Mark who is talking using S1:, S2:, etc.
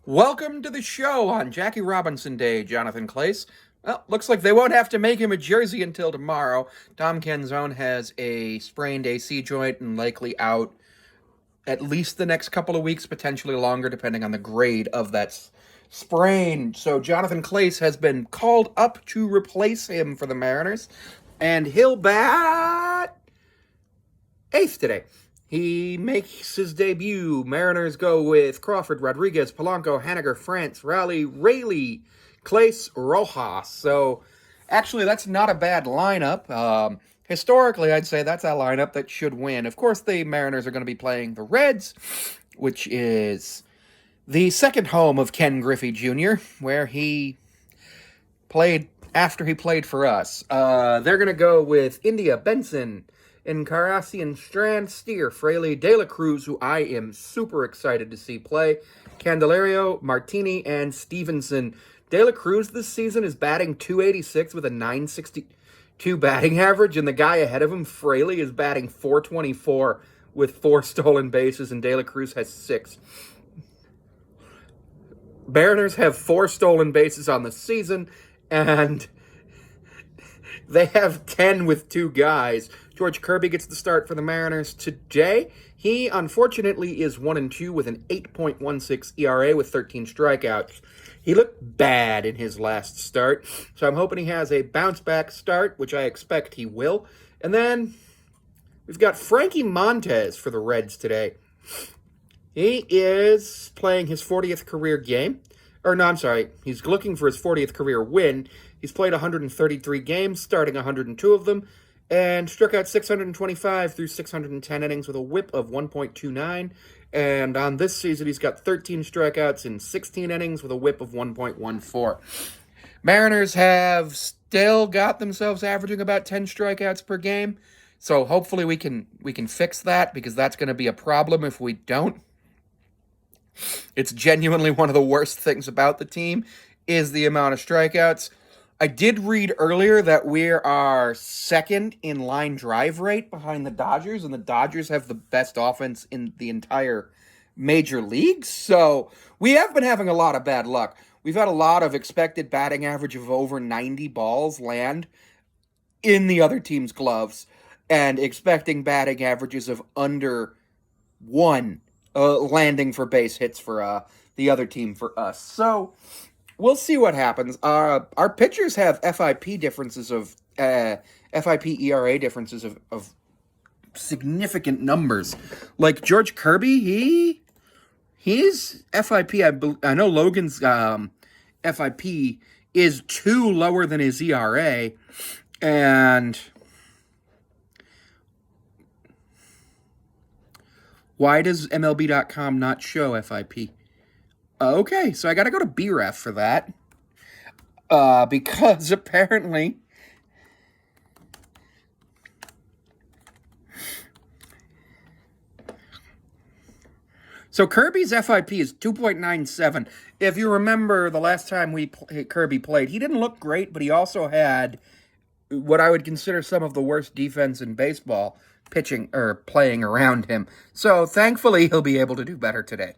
S1: Welcome to the show on Jackie Robinson Day, Jonathan CLASE. Well, looks like they won't have to make him a jersey until tomorrow. Dom Canzone has a sprained AC joint and likely out at least the next couple of weeks, potentially longer, depending on the grade of that sprain. So Jonathan CLASE has been called up to replace him for the Mariners, and he'll bat eighth today. He makes his debut. Mariners go with Crawford, Rodriguez, Polanco, Haniger, France, Raleigh, CLASE, Rojas. So, actually, that's not a bad lineup. Historically, I'd say that's a lineup that should win. Of course, the Mariners are going to be playing the Reds, which is the second home of Ken Griffey Jr., where he played after he played for us. They're going to go with India, Benson, Encarnacion, Strand, Steer, Fraley, De La Cruz, who I am super excited to see play, Candelario, Martini, and Stevenson. De La Cruz this season is batting .286 with a .962 batting average, and the guy ahead of him, Fraley, is batting .424 with 4 stolen bases, and De La Cruz has 6. Mariners have 4 stolen bases on the season, and they have 10 with 2 guys. George Kirby gets the start for the Mariners today. He, unfortunately, is 1-2 with an 8.16 ERA with 13 strikeouts. He looked bad in his last start, so I'm hoping he has a bounce-back start, which I expect he will. And then we've got Frankie Montes for the Reds today. He is playing his 40th career game. He's looking for his 40th career win. He's played 133 games, starting 102 of them, and struck out 625 through 610 innings with a whip of 1.29. And on this season, he's got 13 strikeouts in 16 innings with a whip of 1.14. Mariners have still got themselves averaging about 10 strikeouts per game, so hopefully we can fix that, because that's going to be a problem if we don't. It's genuinely one of the worst things about the team is the amount of strikeouts. I did read earlier that we are second in line drive rate behind the Dodgers, and the Dodgers have the best offense in the entire major leagues. So we have been having a lot of bad luck. We've had a lot of expected batting average of over 90 balls land in the other team's gloves, and expecting batting averages of under 1 landing for base hits for the other team for us. So we'll see what happens. Our pitchers have FIP differences of FIP ERA differences of significant numbers. Like George Kirby, his FIP. I know Logan's FIP is 2 lower than his ERA, and why does MLB.com not show FIP? Okay, so I gotta go to BREF for that. Because apparently so Kirby's FIP is 2.97. If you remember the last time Kirby played, he didn't look great, but he also had what I would consider some of the worst defense in baseball pitching or playing around him. So thankfully he'll be able to do better today.